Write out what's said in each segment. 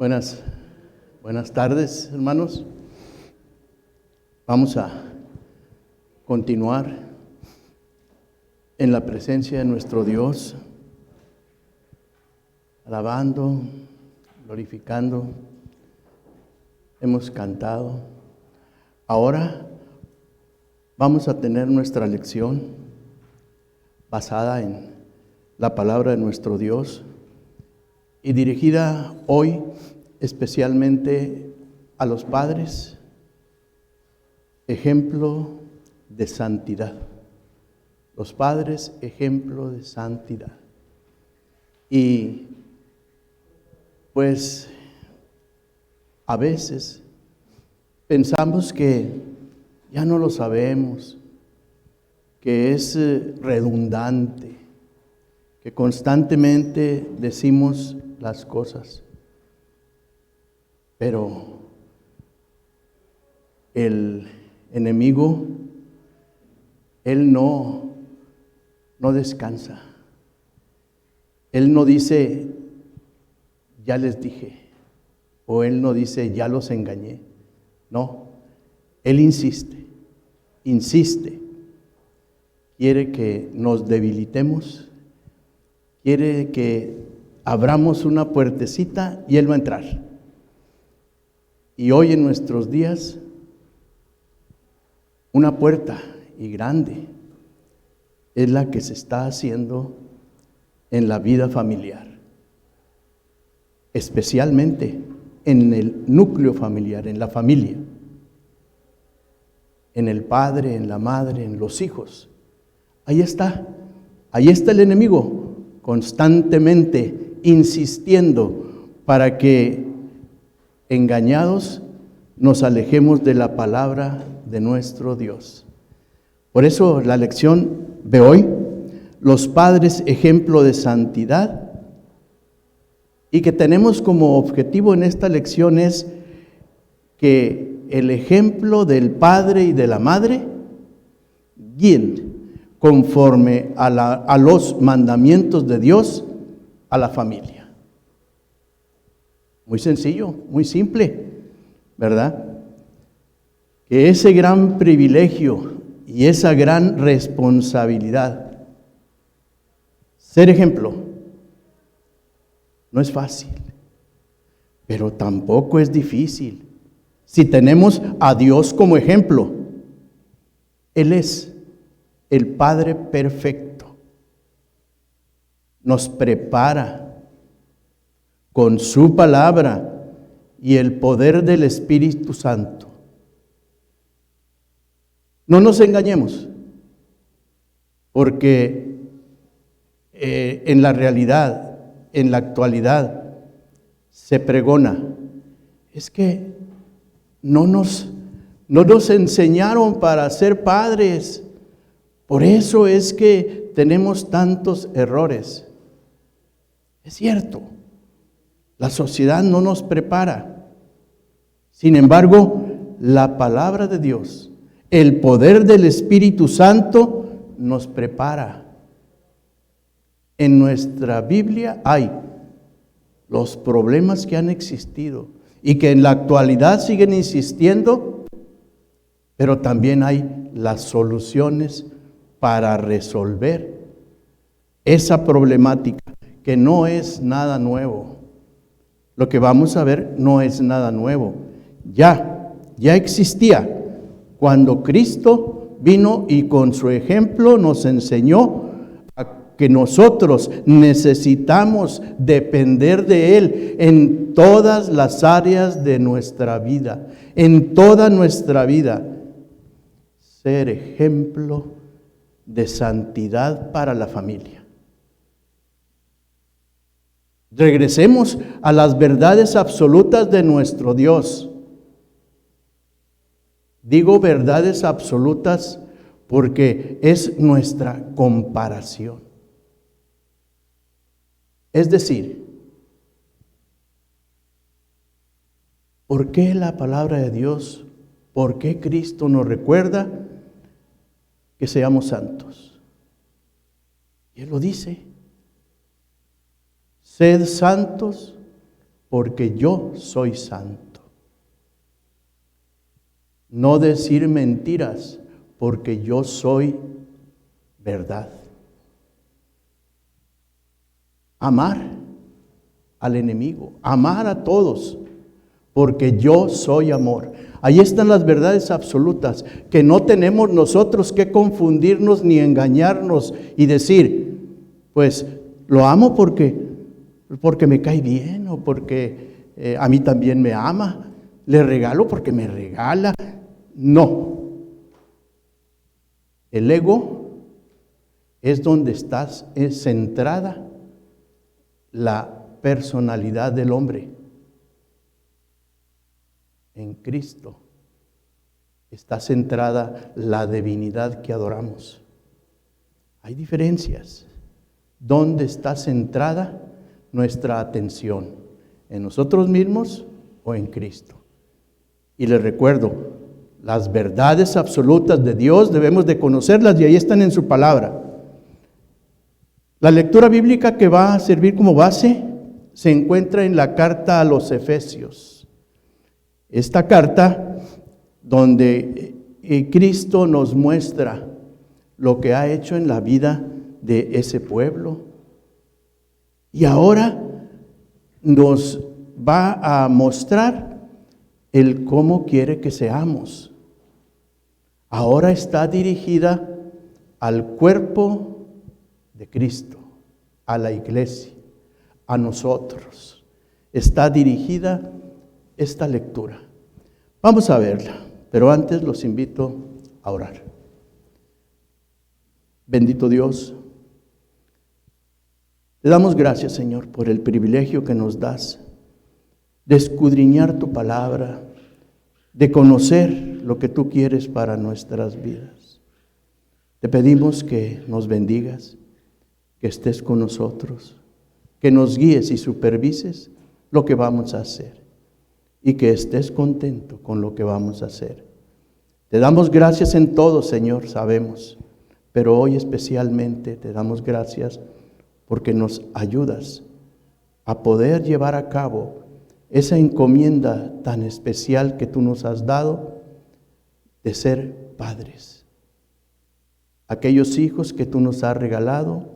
Buenas tardes, hermanos. Vamos a continuar en la presencia de nuestro Dios, alabando, glorificando. Hemos cantado. Ahora vamos a tener nuestra lección basada en la palabra de nuestro Dios y dirigida hoy especialmente a los padres, ejemplo de santidad. Los padres, ejemplo de santidad. Y pues a veces pensamos que ya no lo sabemos, que es redundante, que constantemente decimos las cosas. Pero el enemigo, él no descansa. Él no dice, ya les dije, o él no dice, ya los engañé. No, él insiste. Quiere que nos debilitemos, quiere que abramos una puertecita y él va a entrar. Y hoy en nuestros días, una puerta y grande es la que se está haciendo en la vida familiar, especialmente en el núcleo familiar, en la familia, en el padre, en la madre, en los hijos. Ahí está el enemigo constantemente insistiendo para que engañados nos alejemos de la palabra de nuestro Dios. Por eso la lección de hoy, los padres ejemplo de santidad, y que tenemos como objetivo en esta lección es que el ejemplo del padre y de la madre guíen conforme a los mandamientos de Dios a la familia. Muy sencillo, muy simple, ¿verdad? Que ese gran privilegio y esa gran responsabilidad, ser ejemplo, no es fácil, pero tampoco es difícil. Si tenemos a Dios como ejemplo, Él es el Padre perfecto. Nos prepara con su palabra y el poder del Espíritu Santo. No nos engañemos, porque en la realidad, en la actualidad, se pregona, es que no nos enseñaron para ser padres, por eso es que tenemos tantos errores. Es cierto. La sociedad no nos prepara. Sin embargo, la palabra de Dios, el poder del Espíritu Santo nos prepara. En nuestra Biblia hay los problemas que han existido y que en la actualidad siguen existiendo, pero también hay las soluciones para resolver esa problemática que no es nada nuevo. Lo que vamos a ver no es nada nuevo. Ya existía cuando Cristo vino y con su ejemplo nos enseñó a que nosotros necesitamos depender de Él en todas las áreas de nuestra vida, en toda nuestra vida. Ser ejemplo de santidad para la familia. Regresemos a las verdades absolutas de nuestro Dios. Digo verdades absolutas porque es nuestra comparación. Es decir, ¿por qué la palabra de Dios, por qué Cristo nos recuerda que seamos santos? Y Él lo dice. Sed santos porque yo soy santo. No decir mentiras, porque yo soy verdad. Amar al enemigo, amar a todos, porque yo soy amor. Ahí están las verdades absolutas, que no tenemos nosotros que confundirnos ni engañarnos y decir, pues lo amo porque me cae bien o porque a mí también me ama, le regalo porque me regala. No. El ego es donde es centrada la personalidad del hombre. En Cristo está centrada la divinidad que adoramos. Hay diferencias. ¿Dónde está centrada nuestra atención? ¿En nosotros mismos o en Cristo? Y les recuerdo, las verdades absolutas de Dios debemos de conocerlas y ahí están en su palabra. La lectura bíblica que va a servir como base se encuentra en la carta a los Efesios. Esta carta donde Cristo nos muestra lo que ha hecho en la vida de ese pueblo. Y ahora nos va a mostrar el cómo quiere que seamos. Ahora está dirigida al cuerpo de Cristo, a la iglesia, a nosotros. Está dirigida esta lectura. Vamos a verla, pero antes los invito a orar. Bendito Dios, te damos gracias, Señor, por el privilegio que nos das de escudriñar tu palabra, de conocer lo que tú quieres para nuestras vidas. Te pedimos que nos bendigas, que estés con nosotros, que nos guíes y supervises lo que vamos a hacer y que estés contento con lo que vamos a hacer. Te damos gracias en todo, Señor, sabemos, pero hoy especialmente te damos gracias porque nos ayudas a poder llevar a cabo esa encomienda tan especial que tú nos has dado de ser padres. Aquellos hijos que tú nos has regalado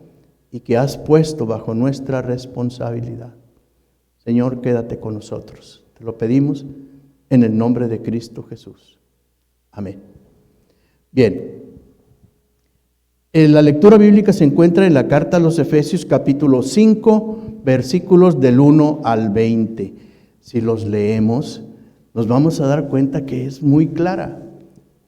y que has puesto bajo nuestra responsabilidad. Señor, quédate con nosotros. Te lo pedimos en el nombre de Cristo Jesús. Amén. Bien. La lectura bíblica se encuentra en la carta a los Efesios capítulo 5, versículos del 1 al 20. Si los leemos, nos vamos a dar cuenta que es muy clara.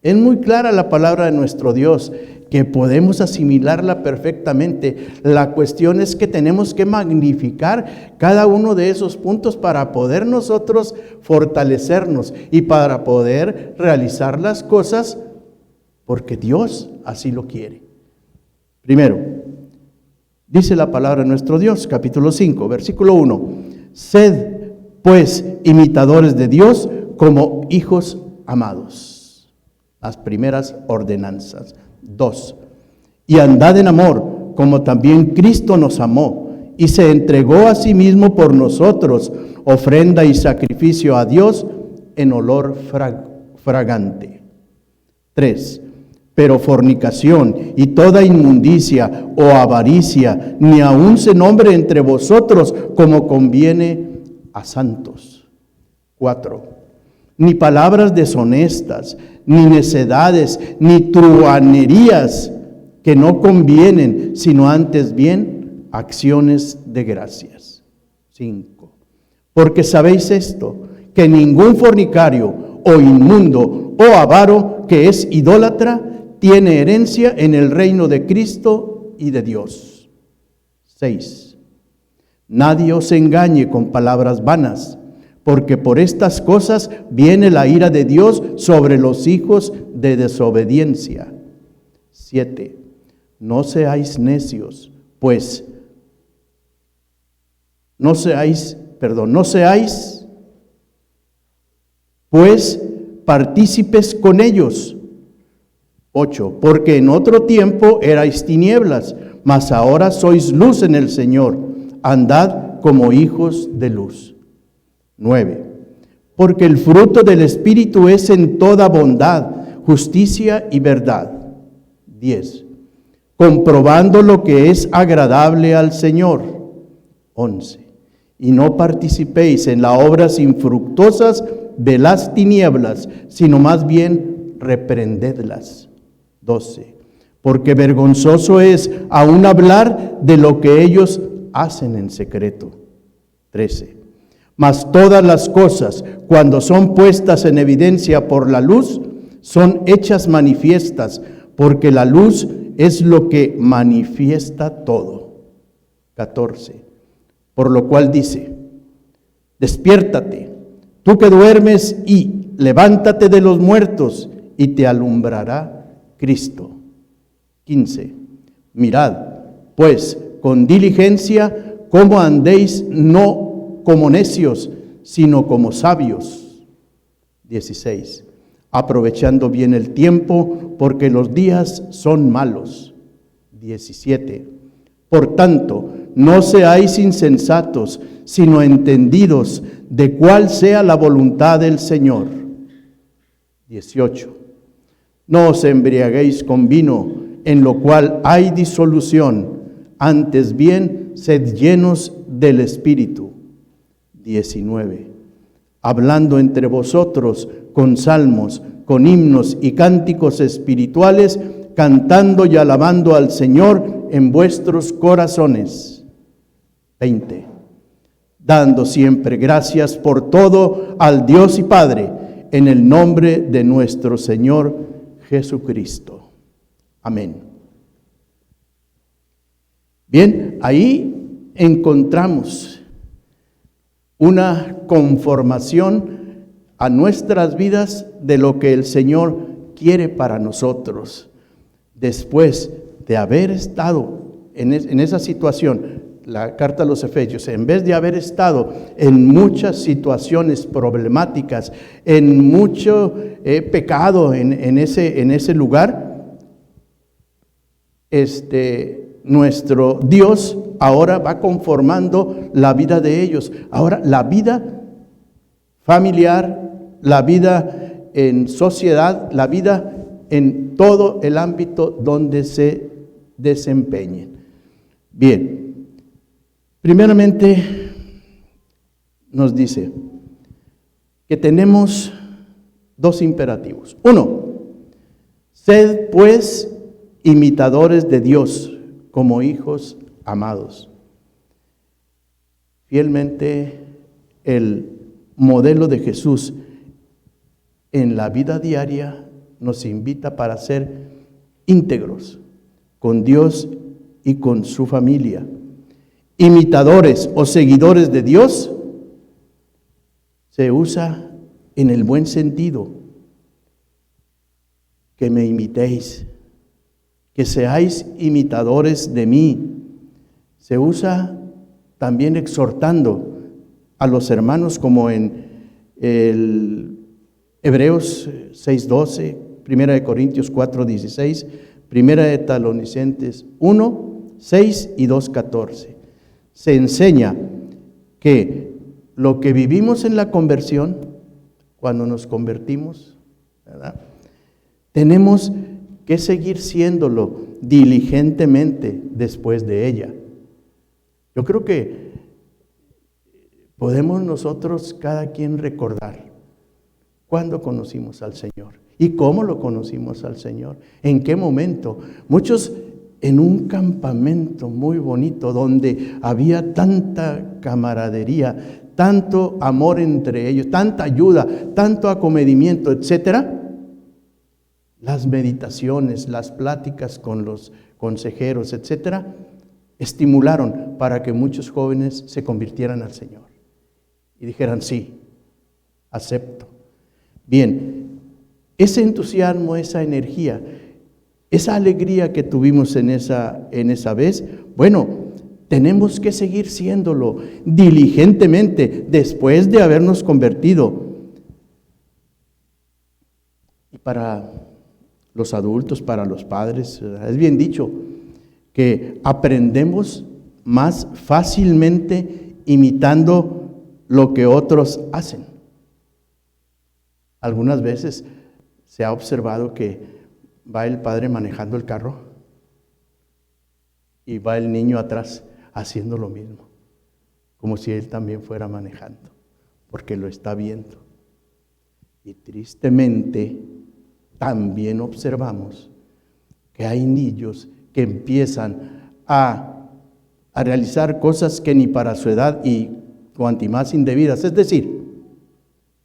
Es muy clara la palabra de nuestro Dios, que podemos asimilarla perfectamente. La cuestión es que tenemos que magnificar cada uno de esos puntos para poder nosotros fortalecernos y para poder realizar las cosas porque Dios así lo quiere. Primero, dice la palabra de nuestro Dios, capítulo 5, versículo 1. Sed, pues, imitadores de Dios como hijos amados. Las primeras ordenanzas. 2. Y andad en amor, como también Cristo nos amó, y se entregó a sí mismo por nosotros, ofrenda y sacrificio a Dios en olor fragante. 3. Pero fornicación y toda inmundicia o avaricia, ni aun se nombre entre vosotros como conviene a santos. 4. Ni palabras deshonestas, ni necedades, ni truhanerías que no convienen, sino antes bien acciones de gracias. 5. Porque sabéis esto, que ningún fornicario o inmundo o avaro que es idólatra tiene herencia en el reino de Cristo y de Dios. 6. Nadie os engañe con palabras vanas, porque por estas cosas viene la ira de Dios sobre los hijos de desobediencia. 7. No seáis necios, pues partícipes con ellos. 8. Porque en otro tiempo erais tinieblas, mas ahora sois luz en el Señor. Andad como hijos de luz. 9. Porque el fruto del Espíritu es en toda bondad, justicia y verdad. 10. Comprobando lo que es agradable al Señor. 11. Y no participéis en las obras infructuosas de las tinieblas, sino más bien reprendedlas. 12. Porque vergonzoso es aún hablar de lo que ellos hacen en secreto. 13. Mas todas las cosas, cuando son puestas en evidencia por la luz, son hechas manifiestas, porque la luz es lo que manifiesta todo. 14. Por lo cual dice: despiértate, tú que duermes, y levántate de los muertos, y te alumbrará Cristo. 15. Mirad, pues, con diligencia, cómo andéis, no como necios, sino como sabios. 16. Aprovechando bien el tiempo, porque los días son malos. 17. Por tanto, no seáis insensatos, sino entendidos de cuál sea la voluntad del Señor. 18. No os embriaguéis con vino, en lo cual hay disolución, antes bien, sed llenos del Espíritu. 19. Hablando entre vosotros con salmos, con himnos y cánticos espirituales, cantando y alabando al Señor en vuestros corazones. 20. Dando siempre gracias por todo al Dios y Padre, en el nombre de nuestro Señor Jesucristo. Amén. Bien, ahí encontramos una conformación a nuestras vidas de lo que el Señor quiere para nosotros. Después de haber estado en esa situación, la carta a los Efesios, en vez de haber estado en muchas situaciones problemáticas, en mucho pecado en ese lugar, nuestro Dios ahora va conformando la vida de ellos. Ahora, la vida familiar, la vida en sociedad, la vida en todo el ámbito donde se desempeñen. Bien, primeramente nos dice que tenemos dos imperativos. Uno, sed pues imitadores de Dios como hijos amados. Fielmente el modelo de Jesús en la vida diaria nos invita para ser íntegros con Dios y con su familia. Imitadores o seguidores de Dios se usa en el buen sentido. Que me imitéis, que seáis imitadores de mí. Se usa también exhortando a los hermanos, como en el Hebreos 6:12, 1 Corintios 4:16, 1 Tesalonicenses 1:6 y 2:14. Se enseña que lo que vivimos en la conversión, cuando nos convertimos, ¿verdad?, tenemos que seguir siéndolo diligentemente después de ella. Yo creo que podemos nosotros, cada quien, recordar cuándo conocimos al Señor y cómo lo conocimos al Señor, en qué momento. Muchos en un campamento muy bonito donde había tanta camaradería, tanto amor entre ellos, tanta ayuda, tanto acomedimiento, etcétera. Las meditaciones, las pláticas con los consejeros, etcétera, estimularon para que muchos jóvenes se convirtieran al Señor y dijeran: sí, acepto. Bien, ese entusiasmo, esa energía, esa alegría que tuvimos en esa vez, bueno, tenemos que seguir siéndolo diligentemente después de habernos convertido. Y para los adultos, para los padres, es bien dicho que aprendemos más fácilmente imitando lo que otros hacen. Algunas veces se ha observado que va el padre manejando el carro y va el niño atrás haciendo lo mismo, como si él también fuera manejando, porque lo está viendo. Y tristemente también observamos que hay niños que empiezan a realizar cosas que ni para su edad y cuanti más indebidas, es decir,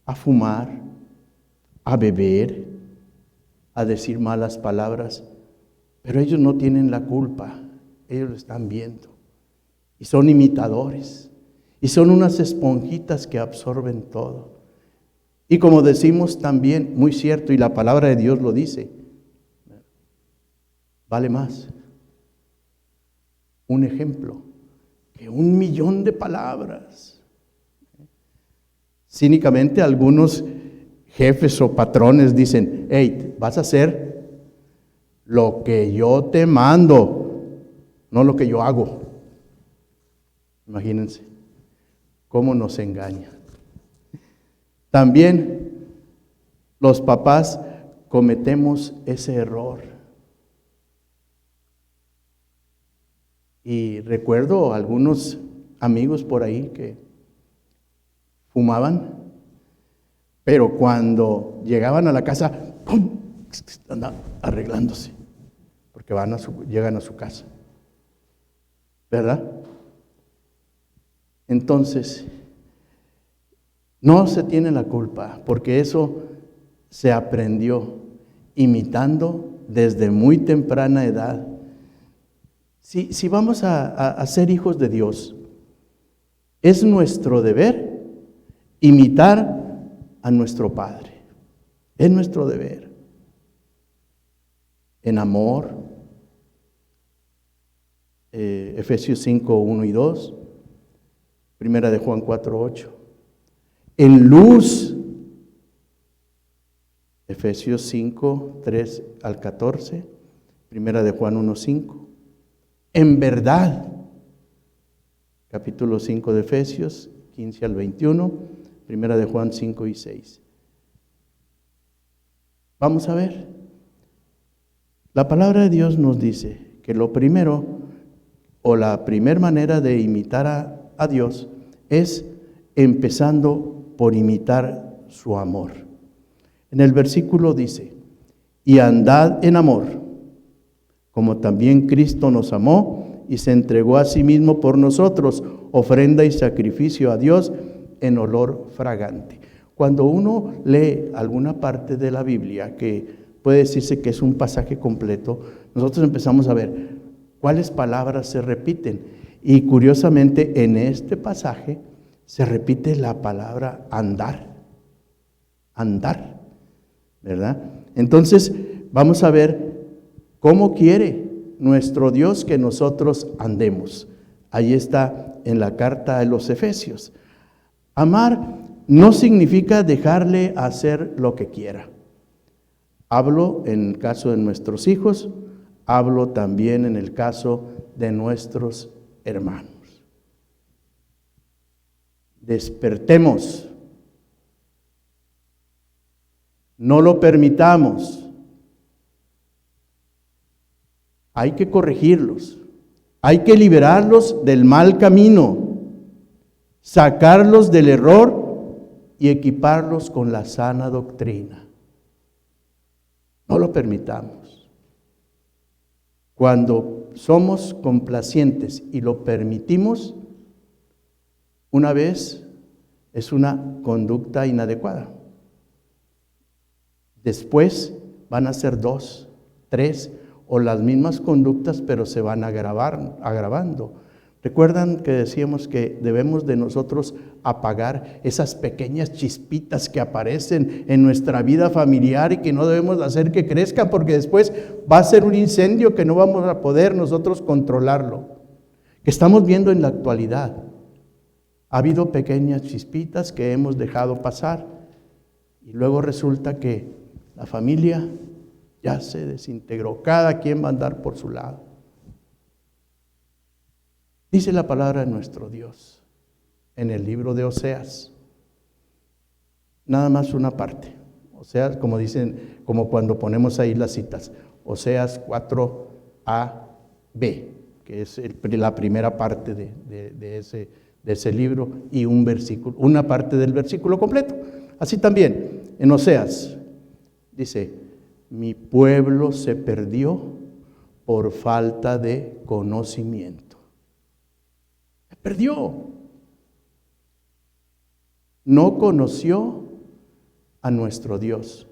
a fumar, a beber, a decir malas palabras, pero ellos no tienen la culpa, ellos lo están viendo y son imitadores y son unas esponjitas que absorben todo. Y como decimos también, muy cierto, y la palabra de Dios lo dice, vale más un ejemplo que 1,000,000 de palabras. Cínicamente algunos jefes o patrones dicen: hey, vas a hacer lo que yo te mando, no lo que yo hago. Imagínense cómo nos engaña. También los papás cometemos ese error. Y recuerdo algunos amigos por ahí que fumaban, pero cuando llegaban a la casa, ¡pum!, andaban arreglándose, porque llegan a su casa, ¿verdad? Entonces, no se tiene la culpa, porque eso se aprendió imitando desde muy temprana edad. Si vamos a ser hijos de Dios, es nuestro deber imitar a nuestro Padre. Es nuestro deber. En amor, Efesios 5, 1 y 2, Primera de Juan 4, 8. En luz, Efesios 5, 3 al 14, Primera de Juan 1, 5. En verdad, capítulo 5 de Efesios, 15 al 21, Primera de Juan 5 y 6. Vamos a ver. La palabra de Dios nos dice que lo primero, o la primera manera de imitar a Dios, es empezando por imitar su amor. En el versículo dice: y andad en amor, como también Cristo nos amó y se entregó a sí mismo por nosotros, ofrenda y sacrificio a Dios en olor fragante. Cuando uno lee alguna parte de la Biblia, que puede decirse que es un pasaje completo, nosotros empezamos a ver cuáles palabras se repiten. Y curiosamente en este pasaje se repite la palabra andar, ¿verdad? Entonces vamos a ver cómo quiere nuestro Dios que nosotros andemos. Ahí está en la carta de los Efesios. Amar no significa dejarle hacer lo que quiera. Hablo en el caso de nuestros hijos, hablo también en el caso de nuestros hermanos. Despertemos. No lo permitamos. Hay que corregirlos. Hay que liberarlos del mal camino, sacarlos del error y equiparlos con la sana doctrina. No lo permitamos. Cuando somos complacientes y lo permitimos, una vez es una conducta inadecuada. Después van a ser 2, 3 o las mismas conductas, pero se van agravando. ¿Recuerdan que decíamos que debemos de nosotros apagar esas pequeñas chispitas que aparecen en nuestra vida familiar y que no debemos hacer que crezcan, porque después va a ser un incendio que no vamos a poder nosotros controlarlo? Que estamos viendo en la actualidad. Ha habido pequeñas chispitas que hemos dejado pasar y luego resulta que la familia ya se desintegró, cada quien va a andar por su lado. Dice la palabra de nuestro Dios en el libro de Oseas. Nada más una parte. Oseas, como dicen, como cuando ponemos ahí las citas. Oseas 4a, b, que es la primera parte de ese libro, y un versículo, una parte del versículo completo. Así también, en Oseas, dice, mi pueblo se perdió por falta de conocimiento. Se perdió. No conoció a nuestro Dios.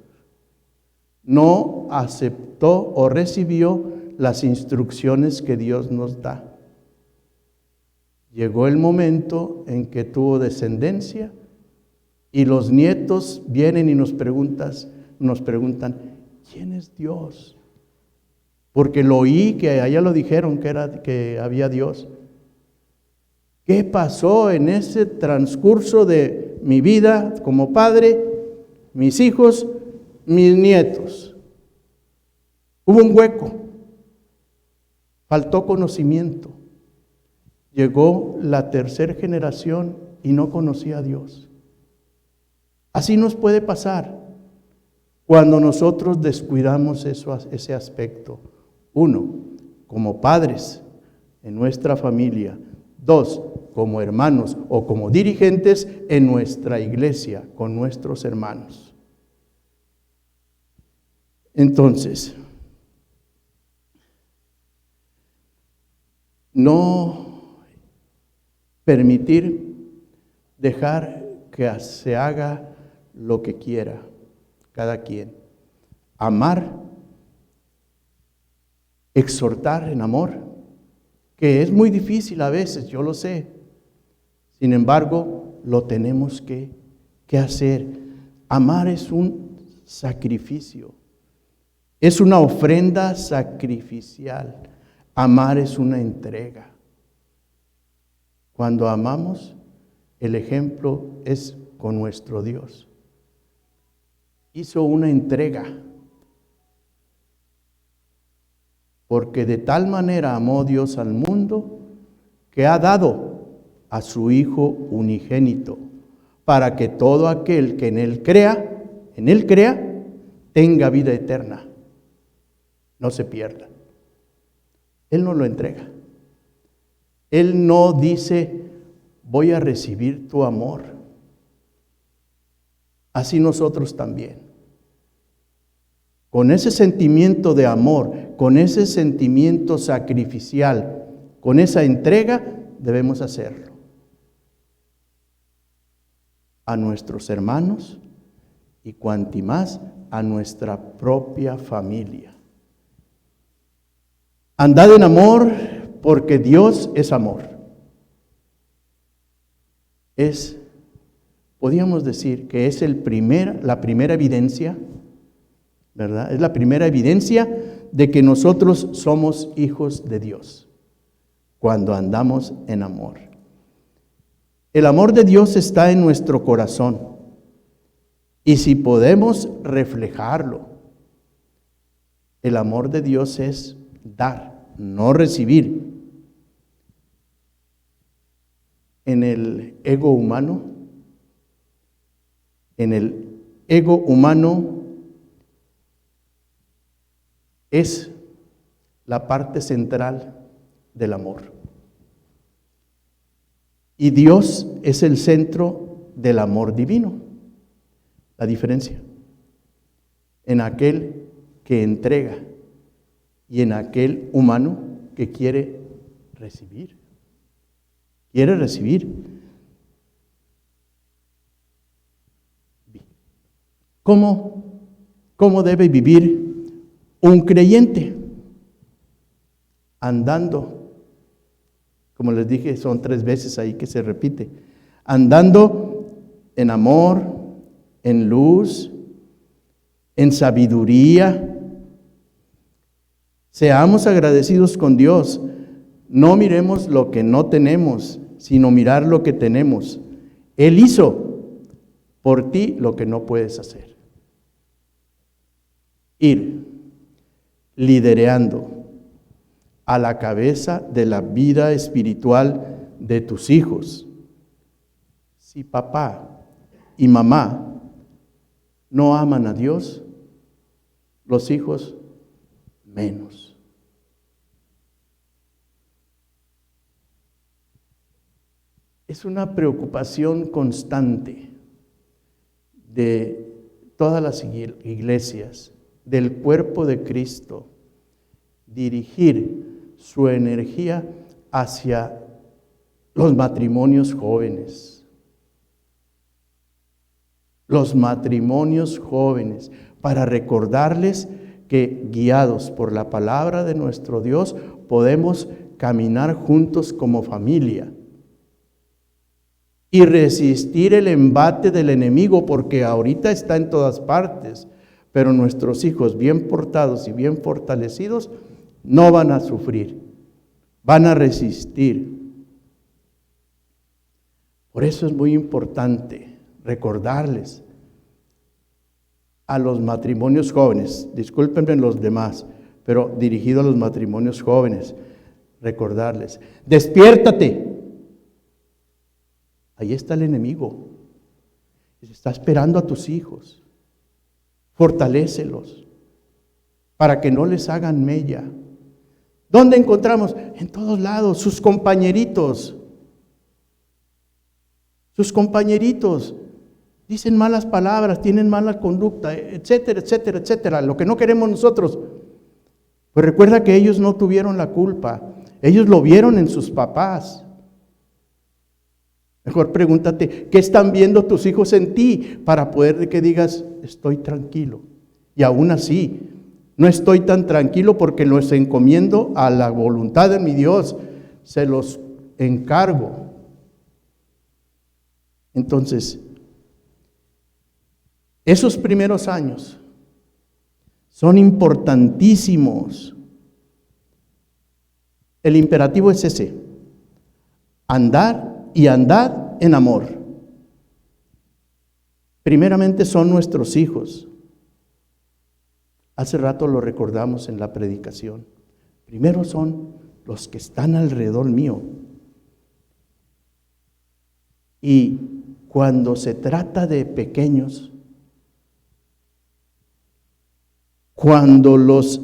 No aceptó o recibió las instrucciones que Dios nos da. Llegó el momento en que tuvo descendencia y los nietos vienen y nos preguntan, ¿quién es Dios? Porque lo oí que allá lo dijeron que había Dios. ¿Qué pasó en ese transcurso de mi vida como padre, mis hijos, mis nietos? Hubo un hueco, faltó conocimiento. Llegó la tercera generación y no conocía a Dios. Así nos puede pasar cuando nosotros descuidamos ese aspecto. 1, como padres en nuestra familia. 2, como hermanos o como dirigentes en nuestra iglesia, con nuestros hermanos. Entonces, no dejar que se haga lo que quiera cada quien. Amar, exhortar en amor, que es muy difícil a veces, yo lo sé. Sin embargo, lo tenemos que hacer. Amar es un sacrificio, es una ofrenda sacrificial. Amar es una entrega. Cuando amamos, el ejemplo es con nuestro Dios. Hizo una entrega, porque de tal manera amó Dios al mundo que ha dado a su Hijo unigénito, para que todo aquel que en Él crea, tenga vida eterna, no se pierda. Él no lo entrega. Él no dice, voy a recibir tu amor. Así nosotros también. Con ese sentimiento de amor, con ese sentimiento sacrificial, con esa entrega, debemos hacerlo. A nuestros hermanos y cuanti más a nuestra propia familia. Andad en amor, porque Dios es amor. Podríamos decir que es la primera evidencia, ¿verdad? Es la primera evidencia de que nosotros somos hijos de Dios, cuando andamos en amor. El amor de Dios está en nuestro corazón, y si podemos reflejarlo, el amor de Dios es dar, no recibir. En el ego humano es la parte central del amor. Y Dios es el centro del amor divino. La diferencia en aquel que entrega y en aquel humano que quiere recibir. Quiere recibir. ¿Cómo debe vivir un creyente? Andando, como les dije, son 3 veces ahí que se repite, andando en amor, en luz, en sabiduría. Seamos agradecidos con Dios. No miremos lo que no tenemos, sino mirar lo que tenemos. Él hizo por ti lo que no puedes hacer. Ir liderando a la cabeza de la vida espiritual de tus hijos, Si papá y mamá no aman a Dios, los hijos menos. Es una preocupación constante de todas las iglesias, del cuerpo de Cristo, dirigir su energía hacia los matrimonios jóvenes. Los matrimonios jóvenes, para recordarles que guiados por la palabra de nuestro Dios podemos caminar juntos como familia y resistir el embate del enemigo, porque ahorita está en todas partes, pero nuestros hijos bien portados y bien fortalecidos no van a sufrir, van a resistir. Por eso es muy importante recordarles a los matrimonios jóvenes, discúlpenme los demás, pero dirigido a los matrimonios jóvenes, recordarles, despiértate. Ahí está el enemigo, está esperando a tus hijos, fortalécelos, para que no les hagan mella. ¿Dónde encontramos? En todos lados, sus compañeritos dicen malas palabras, tienen mala conducta, etcétera, etcétera, etcétera, lo que no queremos nosotros. Pues recuerda que ellos no tuvieron la culpa, ellos lo vieron en sus papás. Mejor pregúntate, ¿qué están viendo tus hijos en ti para poder que digas, estoy tranquilo? Y aún así, no estoy tan tranquilo porque los encomiendo a la voluntad de mi Dios, se los encargo. Entonces, esos primeros años son importantísimos. El imperativo es ese, andar y andad en amor. Primeramente son nuestros hijos. Hace rato lo recordamos en la predicación. Primero son los que están alrededor mío. Y cuando se trata de pequeños, cuando los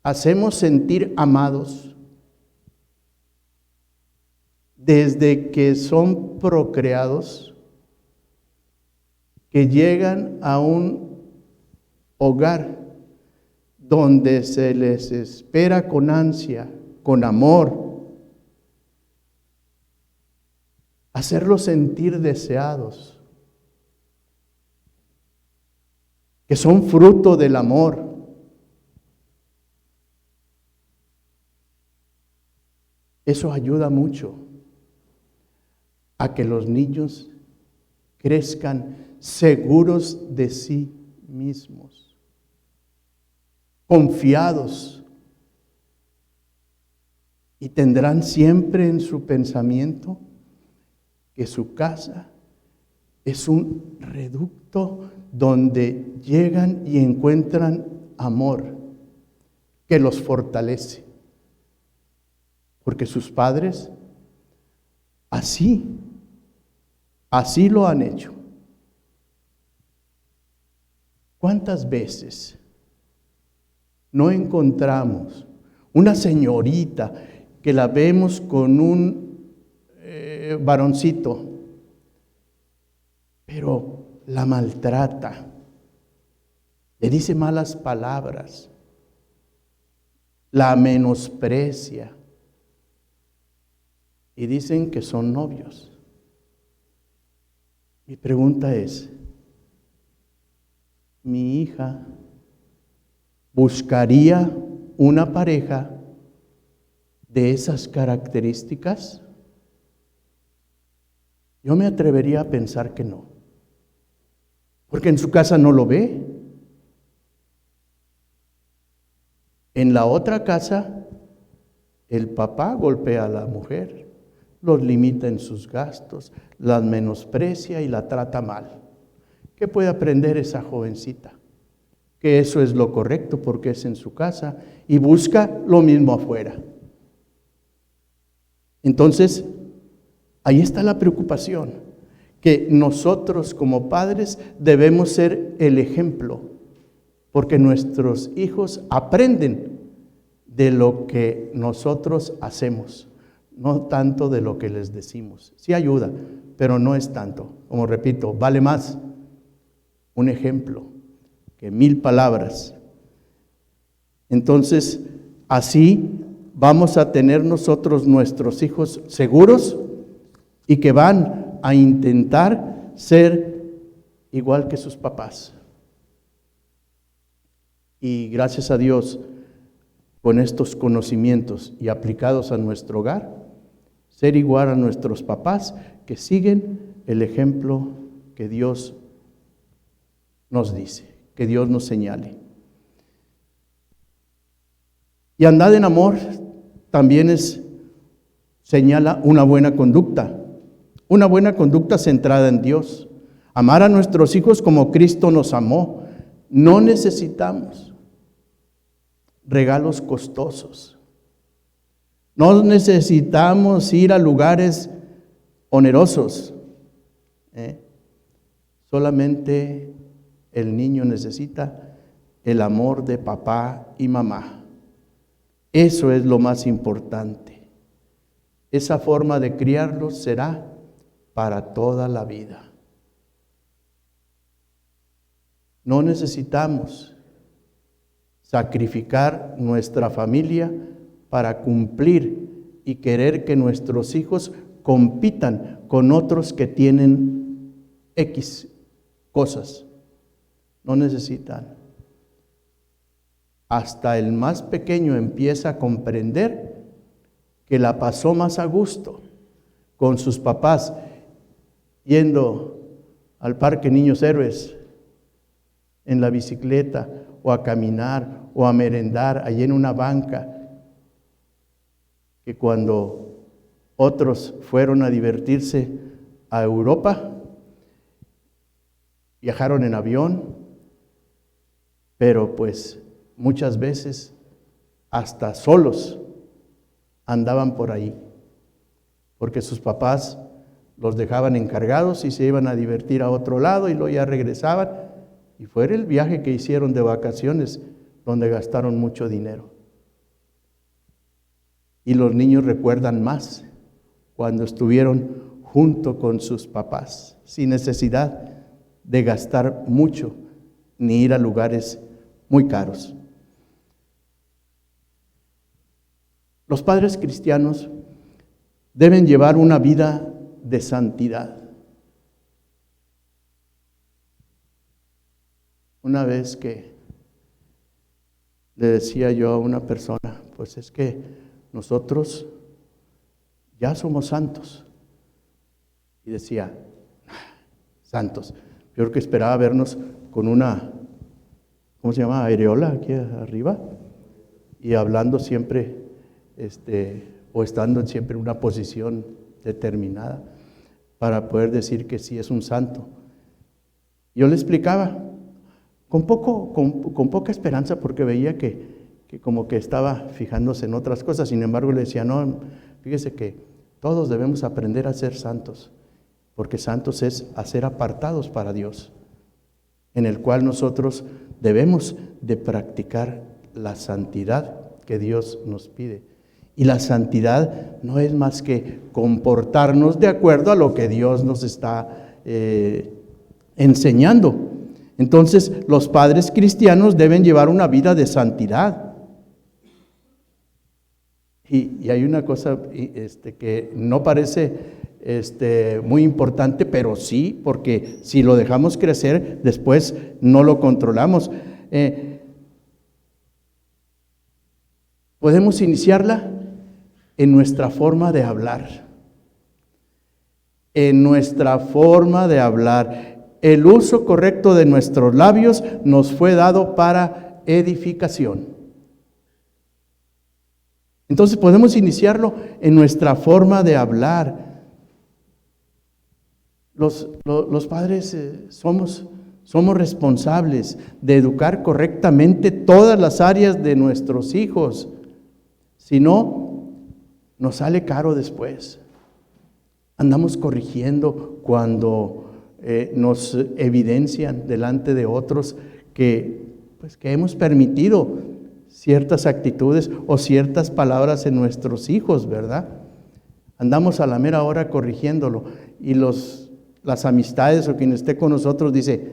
hacemos sentir amados, desde que son procreados, que llegan a un hogar donde se les espera con ansia, con amor, hacerlos sentir deseados, que son fruto del amor. Eso ayuda mucho a que los niños crezcan seguros de sí mismos, confiados, y tendrán siempre en su pensamiento que su casa es un reducto donde llegan y encuentran amor que los fortalece, porque sus padres así lo han hecho. ¿Cuántas veces no encontramos una señorita que la vemos con un varoncito, pero la maltrata, le dice malas palabras, la menosprecia y dicen que son novios? Mi pregunta es, ¿mi hija buscaría una pareja de esas características? Yo me atrevería a pensar que no, porque en su casa no lo ve. En la otra casa, el papá golpea a la mujer, los limita en sus gastos, las menosprecia y la trata mal. ¿Qué puede aprender esa jovencita? Que eso es lo correcto porque es en su casa y busca lo mismo afuera. Entonces, ahí está la preocupación. que nosotros como padres debemos ser el ejemplo, porque nuestros hijos aprenden de lo que nosotros hacemos, no tanto de lo que les decimos. Sí ayuda, pero no es tanto. Como repito, vale más un ejemplo que 1000 palabras. Entonces, así vamos a tener nosotros nuestros hijos seguros y que van a intentar ser igual que sus papás. Y gracias a Dios, con estos conocimientos y aplicados a nuestro hogar, ser igual a nuestros papás que siguen el ejemplo que Dios nos dice, que Dios nos señale. Y andad en amor también señala una buena conducta centrada en Dios. Amar a nuestros hijos como Cristo nos amó. No necesitamos regalos costosos. No necesitamos ir a lugares onerosos. Solamente el niño necesita el amor de papá y mamá. Eso es lo más importante. Esa forma de criarlos será para toda la vida. No necesitamos sacrificar nuestra familia para cumplir y querer que nuestros hijos compitan con otros que tienen X cosas. No necesitan. Hasta el más pequeño empieza a comprender que la pasó más a gusto con sus papás yendo al Parque Niños Héroes en la bicicleta o a caminar o a merendar allí en una banca, que cuando otros fueron a divertirse a Europa, viajaron en avión, pero pues muchas veces hasta solos andaban por ahí, porque sus papás los dejaban encargados y se iban a divertir a otro lado y luego ya regresaban, y fue el viaje que hicieron de vacaciones donde gastaron mucho dinero. Y los niños recuerdan más cuando estuvieron junto con sus papás, sin necesidad de gastar mucho ni ir a lugares muy caros. Los padres cristianos deben llevar una vida de santidad. Una vez que le decía yo a una persona, pues es que nosotros ya somos santos. Y decía, santos. Yo creo que esperaba vernos con una, ¿cómo se llama? Areola aquí arriba, y hablando siempre, o estando siempre en una posición determinada para poder decir que sí es un santo. Yo le explicaba con poca esperanza, porque veía que como que estaba fijándose en otras cosas. Sin embargo, le decía, no, fíjese que todos debemos aprender a ser santos, porque santos es a ser apartados para Dios, en el cual nosotros debemos de practicar la santidad que Dios nos pide. Y la santidad no es más que comportarnos de acuerdo a lo que Dios nos está enseñando. Entonces, los padres cristianos deben llevar una vida de santidad. Y hay una cosa que no parece muy importante, pero sí, porque si lo dejamos crecer, después no lo controlamos. Podemos iniciarla en nuestra forma de hablar. En nuestra forma de hablar. El uso correcto de nuestros labios nos fue dado para edificación. Entonces podemos iniciarlo en nuestra forma de hablar. Los padres somos responsables de educar correctamente todas las áreas de nuestros hijos. Si no, nos sale caro después. Andamos corrigiendo cuando nos evidencian delante de otros que hemos permitido ciertas actitudes o ciertas palabras en nuestros hijos, ¿verdad? Andamos a la mera hora corrigiéndolo y las amistades o quien esté con nosotros dice,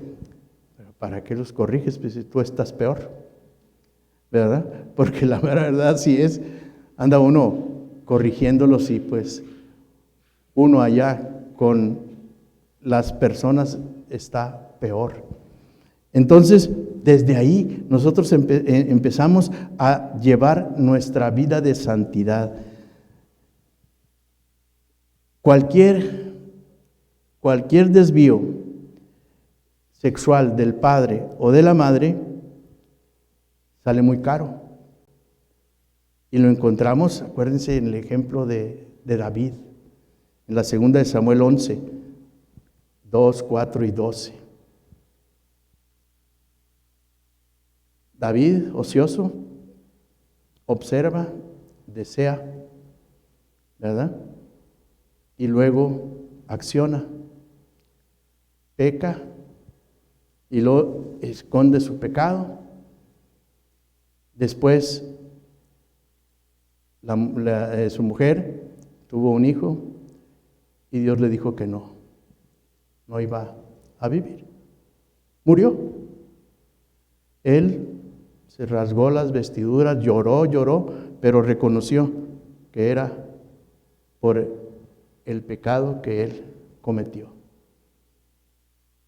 ¿pero para qué los corriges? Pues si tú estás peor, ¿verdad? Porque la mera verdad sí es, anda uno corrigiéndolos y pues uno allá con las personas está peor. Entonces, desde ahí nosotros empezamos a llevar nuestra vida de santidad. Cualquier desvío sexual del padre o de la madre sale muy caro. Y lo encontramos, acuérdense, en el ejemplo de David, en la segunda de Samuel 11, 2, 4 y 12. David, ocioso, observa, desea, ¿verdad? Y luego acciona, peca y luego esconde su pecado. Después su mujer tuvo un hijo y Dios le dijo que no iba a vivir. Murió. Él se rasgó las vestiduras, lloró, pero reconoció que era por el pecado que él cometió.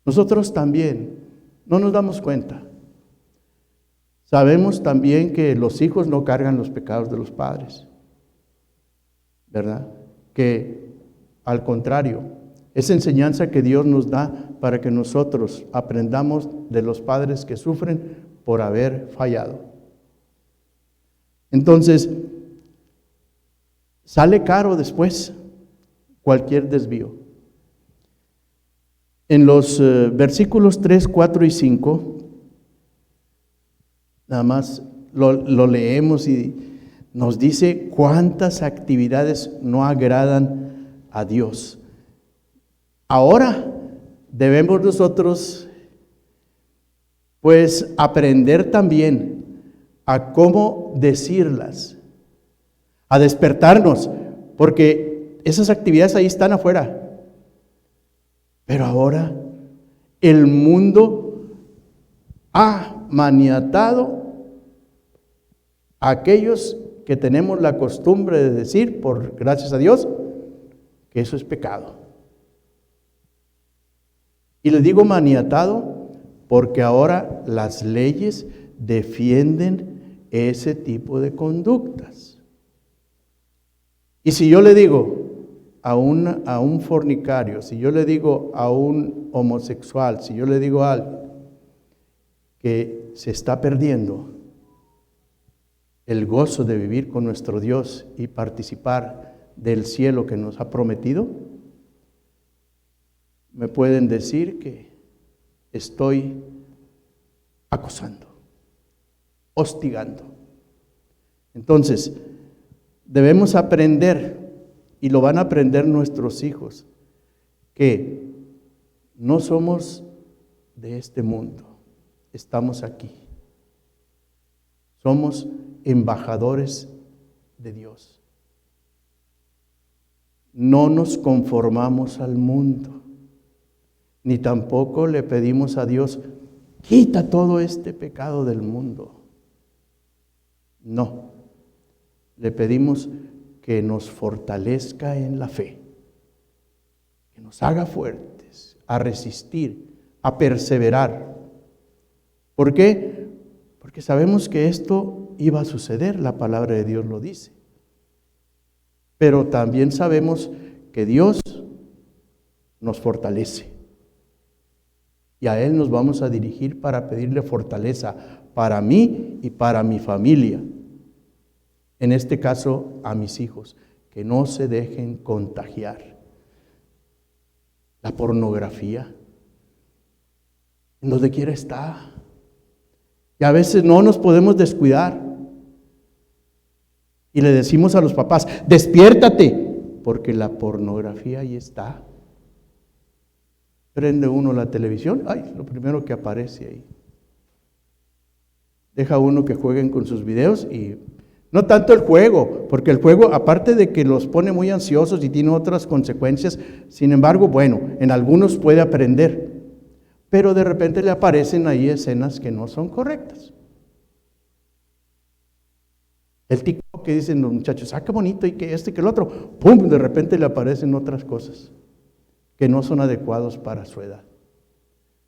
Nosotros también no nos damos cuenta. Sabemos también que los hijos no cargan los pecados de los padres, ¿verdad? Que al contrario, es enseñanza que Dios nos da para que nosotros aprendamos de los padres que sufren por haber fallado. Entonces, sale caro después cualquier desvío. En los versículos 3, 4 y 5, nada más lo leemos y nos dice cuántas actividades no agradan a Dios. Ahora debemos nosotros pues aprender también a cómo decirlas, a despertarnos, porque esas actividades ahí están afuera. Pero ahora el mundo ha maniatado a aquellos que tenemos la costumbre de decir, por gracias a Dios, que eso es pecado. Y les digo maniatado porque ahora las leyes defienden ese tipo de conductas. Y si yo le digo a un fornicario, si yo le digo a un homosexual, si yo le digo a alguien que se está perdiendo el gozo de vivir con nuestro Dios y participar del cielo que nos ha prometido, me pueden decir que estoy acosando, hostigando. Entonces, debemos aprender, y lo van a aprender nuestros hijos, que no somos de este mundo, estamos aquí. Somos embajadores de Dios. No nos conformamos al mundo, ni tampoco le pedimos a Dios, quita todo este pecado del mundo. No, le pedimos que nos fortalezca en la fe, que nos haga fuertes a resistir, a perseverar. ¿Por qué? Porque sabemos que esto iba a suceder, la palabra de Dios lo dice. Pero también sabemos que Dios nos fortalece. Y a Él nos vamos a dirigir para pedirle fortaleza para mí y para mi familia. En este caso, a mis hijos, que no se dejen contagiar. La pornografía, en donde quiera está. Y a veces no nos podemos descuidar. Y le decimos a los papás, despiértate, porque la pornografía ahí está. Prende uno la televisión, ay, lo primero que aparece ahí. Deja uno que jueguen con sus videos y no tanto el juego, porque el juego, aparte de que los pone muy ansiosos y tiene otras consecuencias, sin embargo, bueno, en algunos puede aprender, pero de repente le aparecen ahí escenas que no son correctas. El TikTok que dicen los muchachos, qué bonito, y que este y que el otro, ¡pum!, de repente le aparecen otras cosas que no son adecuados para su edad.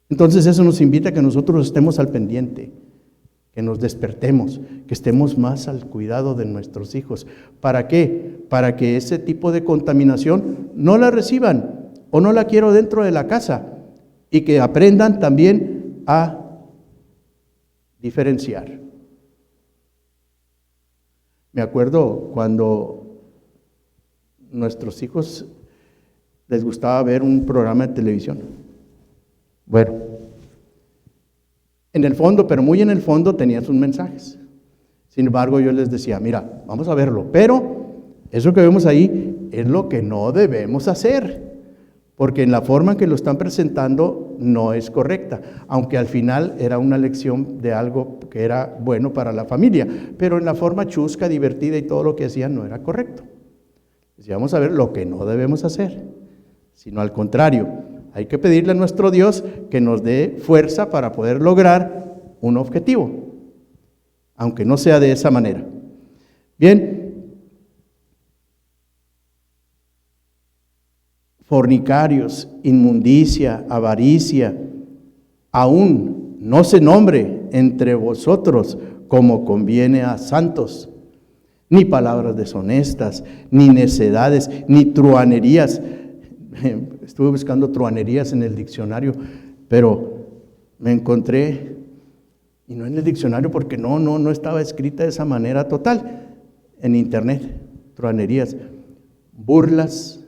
Entonces eso nos invita a que nosotros estemos al pendiente, que nos despertemos, que estemos más al cuidado de nuestros hijos. ¿Para qué? Para que ese tipo de contaminación no la reciban o no la quiero dentro de la casa y que aprendan también a diferenciar. Me acuerdo cuando nuestros hijos les gustaba ver un programa de televisión. Bueno, en el fondo, pero muy en el fondo, tenía sus mensajes. Sin embargo, yo les decía, mira, vamos a verlo, pero eso que vemos ahí es lo que no debemos hacer, porque en la forma en que lo están presentando no es correcta, aunque al final era una lección de algo que era bueno para la familia, pero en la forma chusca, divertida y todo lo que hacían no era correcto. Decía, vamos a ver lo que no debemos hacer, sino al contrario, hay que pedirle a nuestro Dios que nos dé fuerza para poder lograr un objetivo, aunque no sea de esa manera. Bien, fornicarios, inmundicia, avaricia, aún no se nombre entre vosotros como conviene a santos, ni palabras deshonestas, ni necedades, ni truhanerías. Estuve buscando truhanerías en el diccionario, pero me encontré, y no en el diccionario porque no estaba escrita de esa manera total, en internet, truhanerías, burlas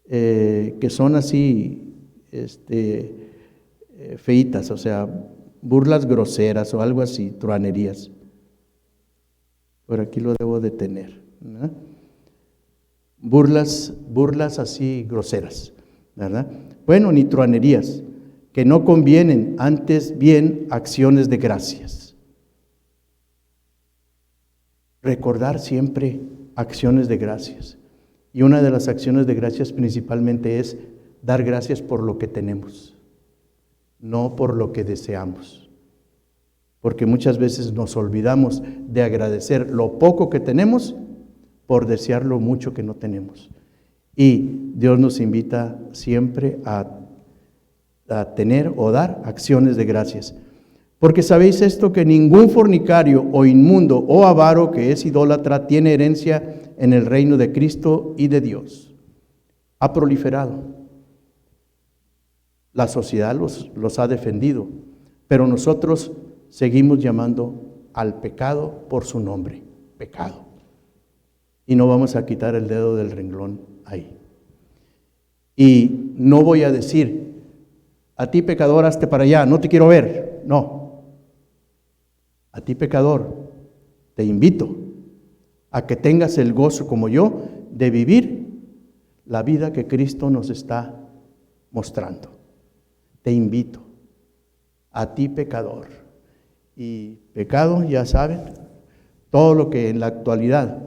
que son así, feitas, o sea, burlas groseras o algo así, truhanerías. Por aquí lo debo de tener, ¿verdad? Burlas así groseras, ¿verdad? Bueno, ni truhanerías, que no convienen, antes bien acciones de gracias. Recordar siempre acciones de gracias. Y una de las acciones de gracias principalmente es dar gracias por lo que tenemos, no por lo que deseamos. Porque muchas veces nos olvidamos de agradecer lo poco que tenemos por desear lo mucho que no tenemos. Y Dios nos invita siempre a tener o dar acciones de gracias. Porque sabéis esto, que ningún fornicario o inmundo o avaro que es idólatra tiene herencia en el reino de Cristo y de Dios. Ha proliferado. La sociedad los ha defendido, pero nosotros seguimos llamando al pecado por su nombre, pecado. Y no vamos a quitar el dedo del renglón ahí. Y no voy a decir, a ti pecador, hazte para allá, no te quiero ver. No. A ti pecador, te invito a que tengas el gozo como yo de vivir la vida que Cristo nos está mostrando. Te invito, a ti pecador. Y pecado, ya saben, todo lo que en la actualidad